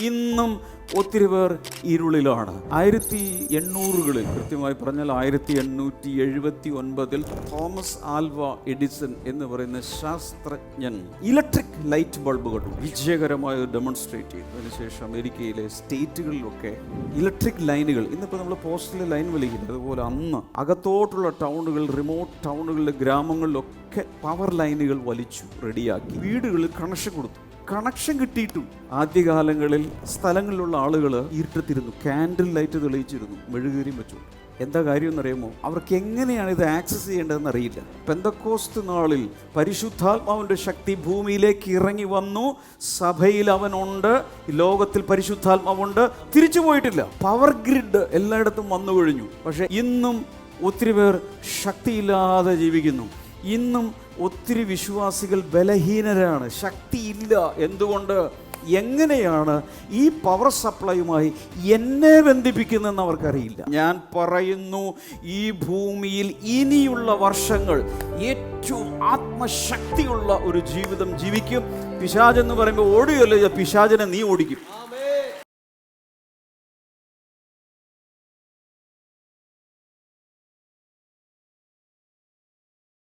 ഇന്നും ഒത്തിരി പേർ ഇരുളിലാണ്. 1800-കളിൽ, കൃത്യമായി പറഞ്ഞാൽ 1879-ൽ തോമസ് ആൽവ എഡിസൺ എന്ന് പറയുന്ന ശാസ്ത്രജ്ഞൻ ഇലക്ട്രിക് ലൈറ്റ് ബൾബ് കണ്ടു. വിജയകരമായി ഡെമോൺസ്ട്രേറ്റ് ചെയ്തു. അതിനുശേഷം അമേരിക്കയിലെ സ്റ്റേറ്റുകളിലൊക്കെ ഇലക്ട്രിക് ലൈനുകൾ, ഇന്നിപ്പോൾ നമ്മൾ പോസ്റ്റിലെ ലൈൻ വലിക്കുന്നത്, അതുപോലെ അന്ന് അകത്തോട്ടുള്ള ടൗണുകൾ, റിമോട്ട് ടൗണുകളിലെ ഗ്രാമങ്ങളിലൊക്കെ പവർ ലൈനുകൾ വലിച്ചു റെഡിയാക്കി വീടുകളിൽ കണക്ഷൻ കൊടുത്തു. കണക്ഷൻ കിട്ടിയിട്ടും ആദ്യകാലങ്ങളിൽ സ്ഥലങ്ങളിലുള്ള ആളുകൾ ഇരുട്ടത്തിരുന്നു, ക്യാൻഡിൽ ലൈറ്റ് തെളിയിച്ചിരുന്നു, മെഴുകുതിരിയും വെച്ചു. എന്താ കാര്യം എന്നറിയുമോ? അവർക്ക് എങ്ങനെയാണ് ഇത് ആക്സസ് ചെയ്യേണ്ടതെന്ന് അറിയില്ല. പെന്തക്കോസ്ത് നാളിൽ പരിശുദ്ധാത്മാവിൻ്റെ ശക്തി ഭൂമിയിലേക്ക് ഇറങ്ങി വന്നു. സഭയിൽ അവനുണ്ട്, ലോകത്തിൽ പരിശുദ്ധാത്മാവുണ്ട്, തിരിച്ചു പോയിട്ടില്ല. പവർ ഗ്രിഡ് എല്ലായിടത്തും വന്നു കഴിഞ്ഞു. പക്ഷേ ഇന്നും ഒത്തിരി പേർ ശക്തിയില്ലാതെ ജീവിക്കുന്നു. ഇന്നും ഒത്തിരി വിശ്വാസികൾ ബലഹീനരാണ്, ശക്തിയില്ല. എന്തുകൊണ്ട്? എങ്ങനെയാണ് ഈ പവർ സപ്ലൈയുമായി എന്നെ ബന്ധിപ്പിക്കുന്നതെന്ന് അവർക്കറിയില്ല. ഞാൻ പറയുന്നു, ഈ ഭൂമിയിൽ ഇനിയുള്ള വർഷങ്ങൾ ഏറ്റവും ആത്മശക്തിയുള്ള ഒരു ജീവിതം ജീവിക്കും. പിശാചെന്ന് പറയുമ്പോൾ ഓടുകയല്ല, പിശാചിനെ നീ ഓടിക്കും.